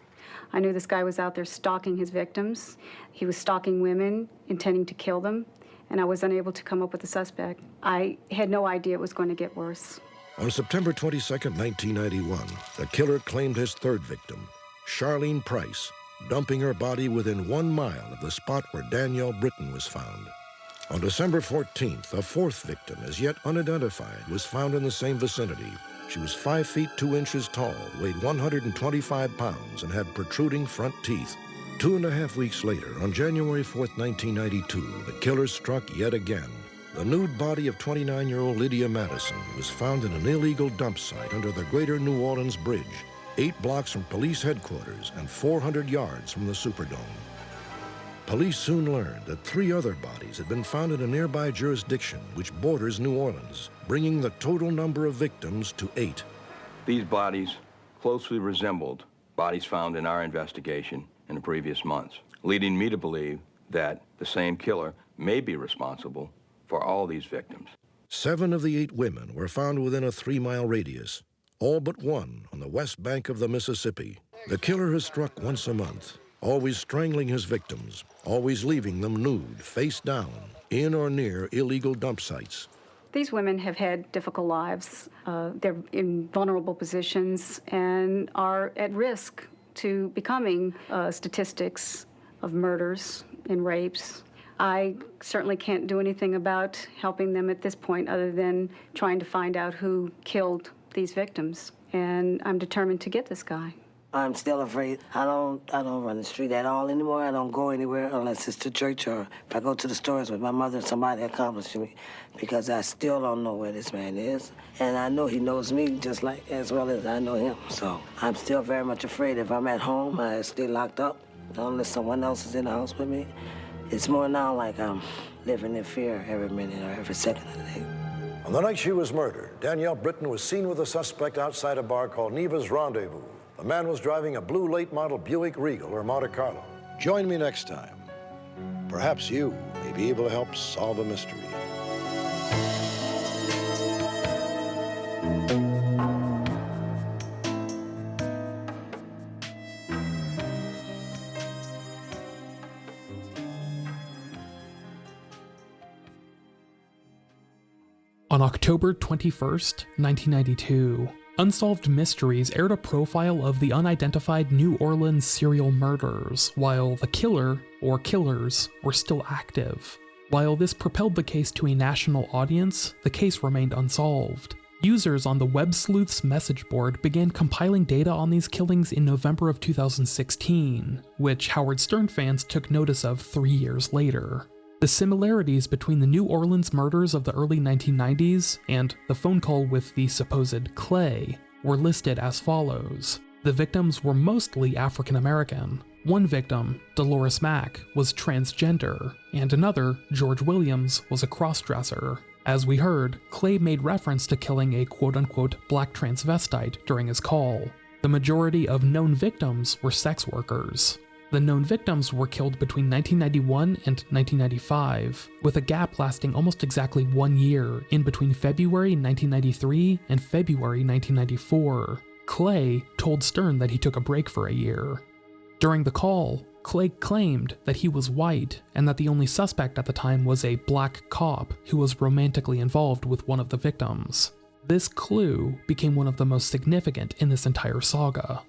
Speaker 14: I knew this guy was out there stalking his victims. He was stalking women, intending to kill them, and I was unable to come up with a suspect. I had no idea it was going to get worse.
Speaker 12: On September 22nd, 1991, the killer claimed his third victim, Charlene Price, dumping her body within 1 mile of the spot where Danielle Britton was found. On December 14th, a fourth victim, as yet unidentified, was found in the same vicinity. She was 5 feet 2 inches tall, weighed 125 pounds, and had protruding front teeth. 2.5 weeks later, on January 4th, 1992, the killer struck yet again. The nude body of 29-year-old Lydia Madison was found in an illegal dump site under the Greater New Orleans Bridge, 8 blocks from police headquarters and 400 yards from the Superdome. Police soon learned that 3 other bodies had been found in a nearby jurisdiction which borders New Orleans, bringing the total number of victims to 8.
Speaker 16: These bodies closely resembled bodies found in our investigation in the previous months, leading me to believe that the same killer may be responsible for all these victims.
Speaker 12: 7 of the 8 women were found within a 3-mile radius, all but one on the west bank of the Mississippi. The killer has struck once a month, always strangling his victims, always leaving them nude, face down, in or near illegal dump sites.
Speaker 14: These women have had difficult lives. They're in vulnerable positions and are at risk to becoming statistics of murders and rapes. I certainly can't do anything about helping them at this point other than trying to find out who killed these victims. And I'm determined to get this guy.
Speaker 15: I'm still afraid. I don't run the street at all anymore. I don't go anywhere unless it's to church or if I go to the stores with my mother, somebody accomplishing me, because I still don't know where this man is. And I know he knows me just like as well as I know him. So I'm still very much afraid. If I'm at home, I stay locked up unless someone else is in the house with me. It's more now like I'm living in fear every minute or every second of the day.
Speaker 13: On the night she was murdered, Danielle Britton was seen with a suspect outside a bar called Neva's Rendezvous. The man was driving a blue late model Buick Regal or Monte Carlo. Join me next time. Perhaps you may be able to help solve a mystery.
Speaker 1: On October 21st, 1992, Unsolved Mysteries aired a profile of the unidentified New Orleans serial murders, while the killer, or killers, were still active. While this propelled the case to a national audience, the case remained unsolved. Users on the Web Sleuths message board began compiling data on these killings in November of 2016, which Howard Stern fans took notice of 3 years later. The similarities between the New Orleans murders of the early 1990s and the phone call with the supposed Clay were listed as follows. The victims were mostly African American. One victim, Dolores Mack, was transgender, and another, George Williams, was a crossdresser. As we heard, Clay made reference to killing a quote-unquote black transvestite during his call. The majority of known victims were sex workers. The known victims were killed between 1991 and 1995, with a gap lasting almost exactly 1 year in between February 1993 and February 1994. Clay told Stern that he took a break for a year. During the call, Clay claimed that he was white and that the only suspect at the time was a black cop who was romantically involved with one of the victims. This clue became one of the most significant in this entire saga.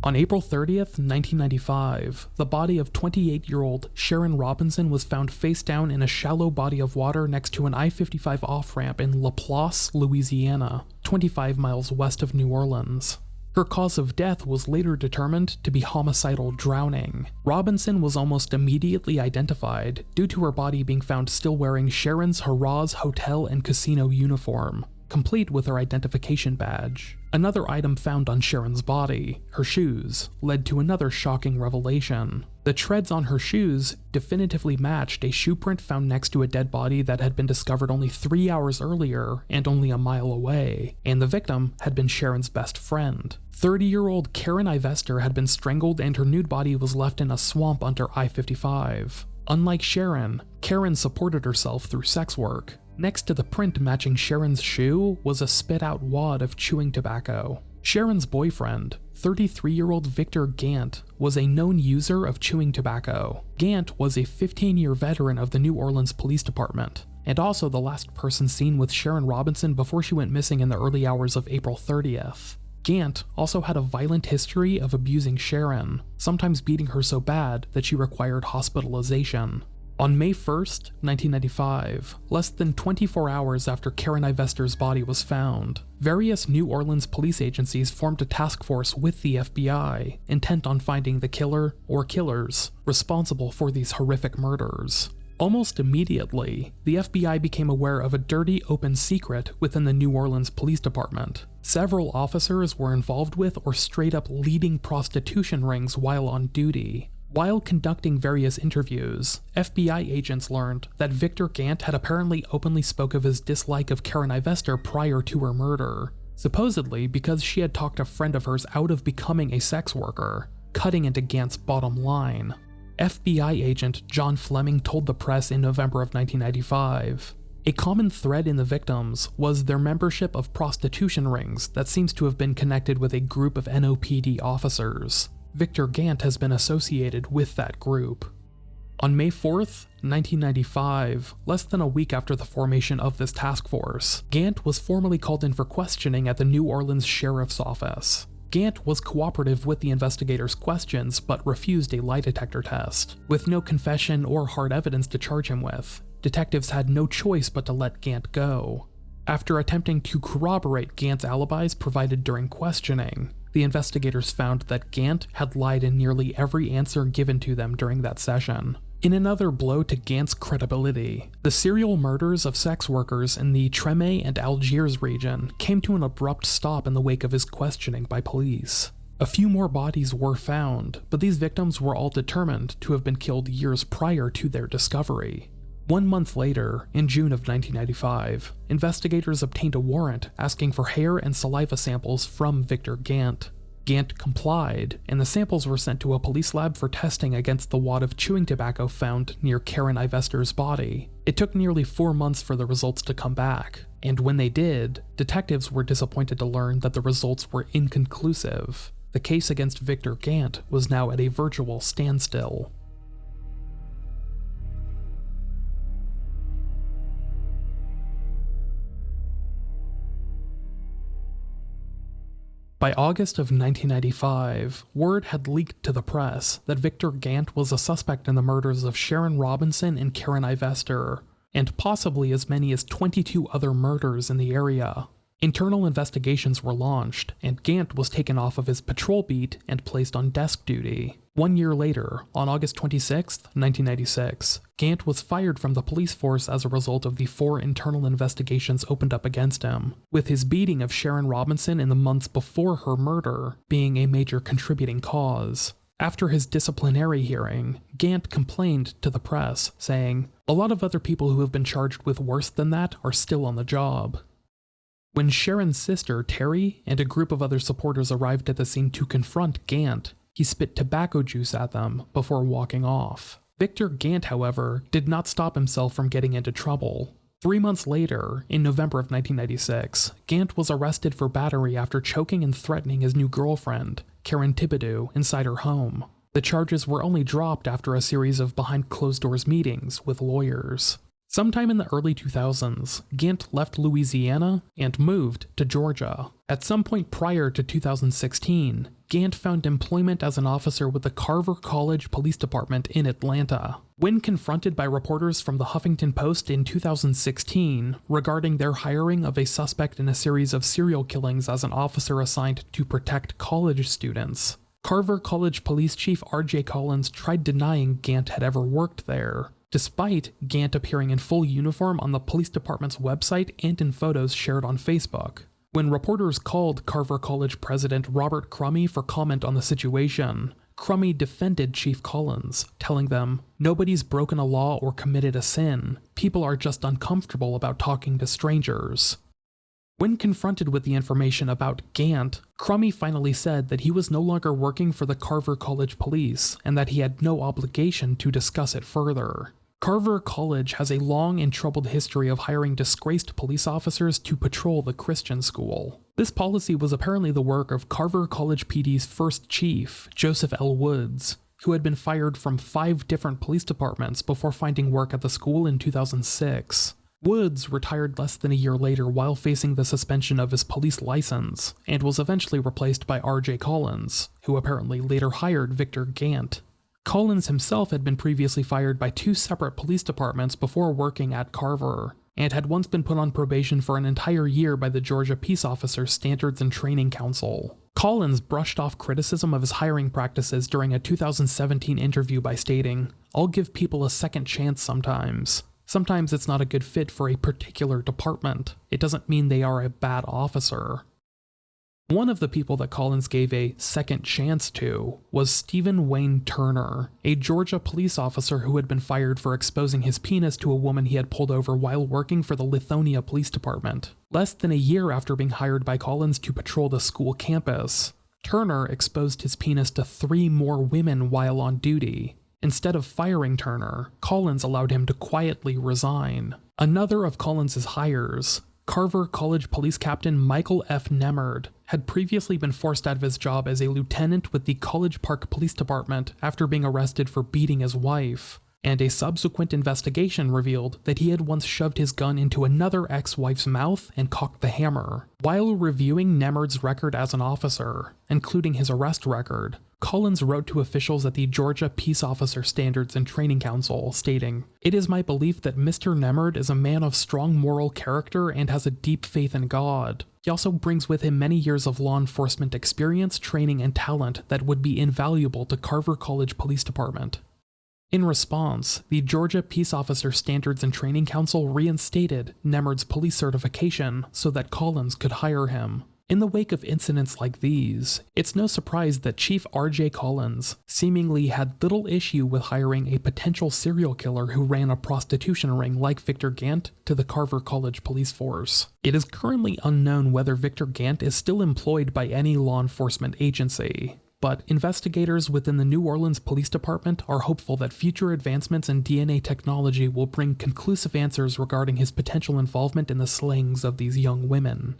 Speaker 1: On April 30th, 1995, the body of 28-year-old Sharon Robinson was found face down in a shallow body of water next to an I-55 off-ramp in Laplace, Louisiana, 25 miles west of New Orleans. Her cause of death was later determined to be homicidal drowning. Robinson was almost immediately identified due to her body being found still wearing Sharon's Harrah's Hotel and Casino uniform, complete with her identification badge. Another item found on Sharon's body, her shoes, led to another shocking revelation. The treads on her shoes definitively matched a shoe print found next to a dead body that had been discovered only 3 hours earlier and only a mile away, and the victim had been Sharon's best friend. 30-year-old Karen Ivester had been strangled and her nude body was left in a swamp under I-55. Unlike Sharon, Karen supported herself through sex work. Next to the print matching Sharon's shoe was a spit-out wad of chewing tobacco. Sharon's boyfriend, 33-year-old Victor Gant, was a known user of chewing tobacco. Gant was a 15-year veteran of the New Orleans Police Department, and also the last person seen with Sharon Robinson before she went missing in the early hours of April 30th. Gant also had a violent history of abusing Sharon, sometimes beating her so bad that she required hospitalization. On May 1st, 1995, less than 24 hours after Karen Ivestor's body was found, various New Orleans police agencies formed a task force with the FBI, intent on finding the killer or killers responsible for these horrific murders. Almost immediately, the FBI became aware of a dirty open secret within the New Orleans Police Department. Several officers were involved with or straight up leading prostitution rings while on duty. While conducting various interviews, FBI agents learned that Victor Gant had apparently openly spoke of his dislike of Karen Ivestor prior to her murder, supposedly because she had talked a friend of hers out of becoming a sex worker, cutting into Gant's bottom line. FBI agent John Fleming told the press in November of 1995, "A common thread in the victims was their membership of prostitution rings that seems to have been connected with a group of NOPD officers. Victor Gant has been associated with that group." On May 4th, 1995, less than a week after the formation of this task force, Gant was formally called in for questioning at the New Orleans Sheriff's Office. Gant was cooperative with the investigators' questions but refused a lie detector test. With no confession or hard evidence to charge him with, detectives had no choice but to let Gant go. After attempting to corroborate Gant's alibis provided during questioning, the investigators found that Gant had lied in nearly every answer given to them during that session. In another blow to Gant's credibility, the serial murders of sex workers in the Treme and Algiers region came to an abrupt stop in the wake of his questioning by police. A few more bodies were found, but these victims were all determined to have been killed years prior to their discovery. 1 month later, in June of 1995, investigators obtained a warrant asking for hair and saliva samples from Victor Gant. Gant complied, and the samples were sent to a police lab for testing against the wad of chewing tobacco found near Karen Ivestor's body. It took nearly 4 months for the results to come back, and when they did, detectives were disappointed to learn that the results were inconclusive. The case against Victor Gant was now at a virtual standstill. By August of 1995, word had leaked to the press that Victor Gant was a suspect in the murders of Sharon Robinson and Karen Ivestor, and possibly as many as 22 other murders in the area. Internal investigations were launched, and Gant was taken off of his patrol beat and placed on desk duty. 1 year later, on August 26, 1996, Gant was fired from the police force as a result of the 4 internal investigations opened up against him, with his beating of Sharon Robinson in the months before her murder being a major contributing cause. After his disciplinary hearing, Gant complained to the press, saying, "A lot of other people who have been charged with worse than that are still on the job." When Sharon's sister, Terry, and a group of other supporters arrived at the scene to confront Gant, he spit tobacco juice at them before walking off. Victor Gant, however, did not stop himself from getting into trouble. 3 months later, in November of 1996, Gant was arrested for battery after choking and threatening his new girlfriend, Karen Thibodeau, inside her home. The charges were only dropped after a series of behind-closed-doors meetings with lawyers. Sometime in the early 2000s, Gant left Louisiana and moved to Georgia. At some point prior to 2016, Gant found employment as an officer with the Carver College Police Department in Atlanta. When confronted by reporters from the Huffington Post in 2016 regarding their hiring of a suspect in a series of serial killings as an officer assigned to protect college students, Carver College Police Chief R.J. Collins tried denying Gant had ever worked there, despite Gant appearing in full uniform on the police department's website and in photos shared on Facebook. When reporters called Carver College President Robert Crummy for comment on the situation, Crummy defended Chief Collins, telling them, "Nobody's broken a law or committed a sin. People are just uncomfortable about talking to strangers." When confronted with the information about Gant, Crummy finally said that he was no longer working for the Carver College Police and that he had no obligation to discuss it further. Carver College has a long and troubled history of hiring disgraced police officers to patrol the Christian school. This policy was apparently the work of Carver College PD's first chief, Joseph L. Woods, who had been fired from 5 different police departments before finding work at the school in 2006. Woods retired less than a year later while facing the suspension of his police license, and was eventually replaced by R.J. Collins, who apparently later hired Victor Gant. Collins himself had been previously fired by 2 separate police departments before working at Carver, and had once been put on probation for an entire year by the Georgia Peace Officers Standards and Training Council. Collins brushed off criticism of his hiring practices during a 2017 interview by stating, "I'll give people a second chance sometimes. Sometimes it's not a good fit for a particular department. It doesn't mean they are a bad officer." One of the people that Collins gave a second chance to was Stephen Wayne Turner, a Georgia police officer who had been fired for exposing his penis to a woman he had pulled over while working for the Lithonia Police Department. Less than a year after being hired by Collins to patrol the school campus, Turner exposed his penis to 3 more women while on duty. Instead of firing Turner, Collins allowed him to quietly resign. Another of Collins's hires, Carver College Police Captain Michael F. Nemerd, had previously been forced out of his job as a lieutenant with the College Park Police Department after being arrested for beating his wife, and a subsequent investigation revealed that he had once shoved his gun into another ex-wife's mouth and cocked the hammer. While reviewing Nemerd's record as an officer, including his arrest record, Collins wrote to officials at the Georgia Peace Officer Standards and Training Council, stating, "It is my belief that Mr. Nemerd is a man of strong moral character and has a deep faith in God. He also brings with him many years of law enforcement experience, training, and talent that would be invaluable to Carver College Police Department." In response, the Georgia Peace Officer Standards and Training Council reinstated Nemerd's police certification so that Collins could hire him. In the wake of incidents like these, it's no surprise that Chief R.J. Collins seemingly had little issue with hiring a potential serial killer who ran a prostitution ring like Victor Gant to the Carver College police force. It is currently unknown whether Victor Gant is still employed by any law enforcement agency, but investigators within the New Orleans Police Department are hopeful that future advancements in DNA technology will bring conclusive answers regarding his potential involvement in the slayings of these young women.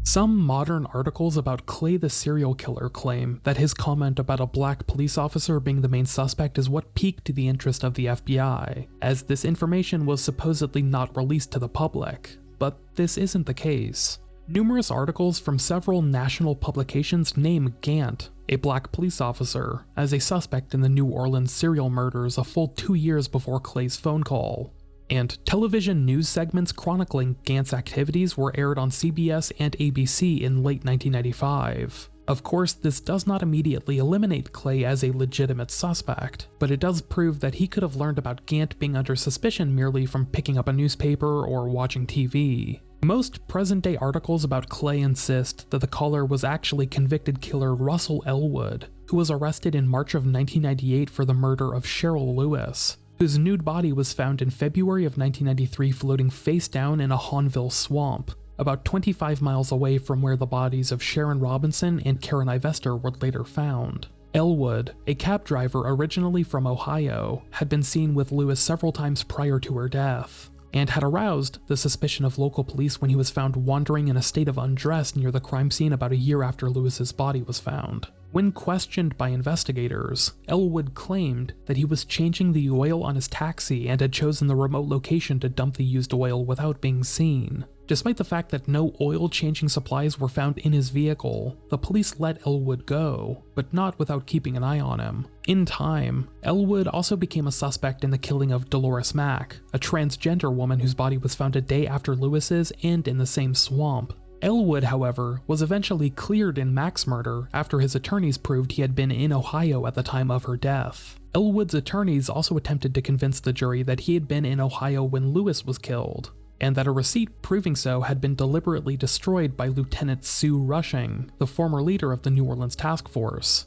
Speaker 1: Some modern articles about Clay the serial killer claim that his comment about a black police officer being the main suspect is what piqued the interest of the FBI, as this information was supposedly not released to the public. But this isn't the case. Numerous articles from several national publications name Gant, a black police officer, as a suspect in the New Orleans serial murders a full 2 years before Clay's phone call. And television news segments chronicling Gant's activities were aired on CBS and ABC in late 1995. Of course, this does not immediately eliminate Clay as a legitimate suspect, but it does prove that he could have learned about Gant being under suspicion merely from picking up a newspaper or watching TV. Most present-day articles about Clay insist that the caller was actually convicted killer Russell Elwood, who was arrested in March of 1998 for the murder of Cheryl Lewis, whose nude body was found in February of 1993 floating face down in a Hahnville swamp, about 25 miles away from where the bodies of Sharon Robinson and Karen Ivester were later found. Elwood, a cab driver originally from Ohio, had been seen with Lewis several times prior to her death, and had aroused the suspicion of local police when he was found wandering in a state of undress near the crime scene about a year after Lewis's body was found. When questioned by investigators, Elwood claimed that he was changing the oil on his taxi and had chosen the remote location to dump the used oil without being seen. Despite the fact that no oil-changing supplies were found in his vehicle, the police let Elwood go, but not without keeping an eye on him. In time, Elwood also became a suspect in the killing of Dolores Mack, a transgender woman whose body was found a day after Lewis's and in the same swamp. Elwood, however, was eventually cleared in Mack's murder after his attorneys proved he had been in Ohio at the time of her death. Elwood's attorneys also attempted to convince the jury that he had been in Ohio when Lewis was killed, and that a receipt proving so had been deliberately destroyed by Lieutenant Sue Rushing, the former leader of the New Orleans Task Force.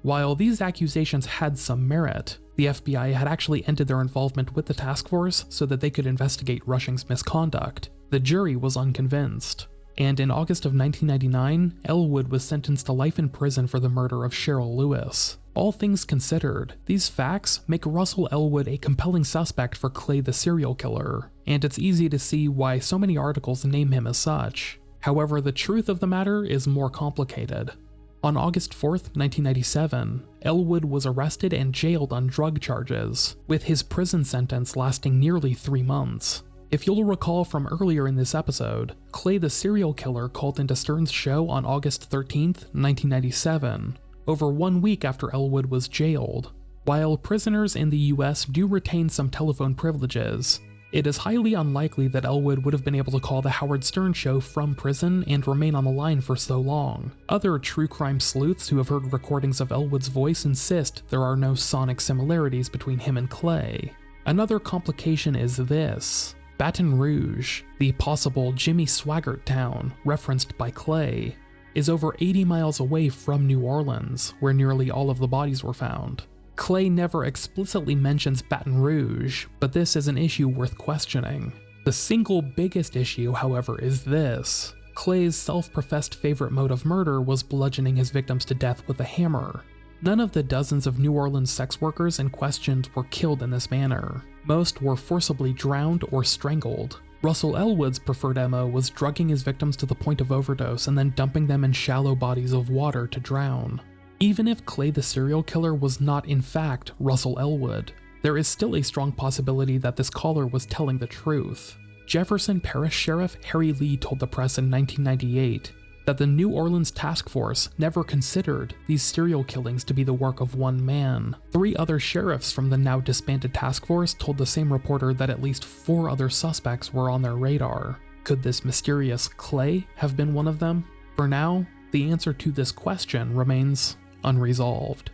Speaker 1: While these accusations had some merit, the FBI had actually ended their involvement with the task force so that they could investigate Rushing's misconduct. The jury was unconvinced, and in August of 1999, Elwood was sentenced to life in prison for the murder of Cheryl Lewis. All things considered, these facts make Russell Elwood a compelling suspect for Clay the serial killer, and it's easy to see why so many articles name him as such. However, the truth of the matter is more complicated. On August 4th, 1997, Elwood was arrested and jailed on drug charges, with his prison sentence lasting nearly 3 months. If you'll recall from earlier in this episode, Clay the serial killer called into Stern's show on August 13th, 1997, over 1 week after Elwood was jailed. While prisoners in the US do retain some telephone privileges, it is highly unlikely that Elwood would have been able to call the Howard Stern show from prison and remain on the line for so long. Other true crime sleuths who have heard recordings of Elwood's voice insist there are no sonic similarities between him and Clay. Another complication is this. Baton Rouge, the possible Jimmy Swaggart town referenced by Clay, is over 80 miles away from New Orleans, where nearly all of the bodies were found. Clay never explicitly mentions Baton Rouge, but this is an issue worth questioning. The single biggest issue, however, is this. Clay's self-professed favorite mode of murder was bludgeoning his victims to death with a hammer. None of the dozens of New Orleans sex workers in question were killed in this manner. Most were forcibly drowned or strangled. Russell Elwood's preferred MO was drugging his victims to the point of overdose and then dumping them in shallow bodies of water to drown. Even if Clay the serial killer was not in fact Russell Elwood, there is still a strong possibility that this caller was telling the truth. Jefferson Parish Sheriff Harry Lee told the press in 1998 that the New Orleans task force never considered these serial killings to be the work of one man. 3 other sheriffs from the now disbanded task force told the same reporter that at least 4 other suspects were on their radar. Could this mysterious Clay have been one of them? For now, the answer to this question remains unresolved.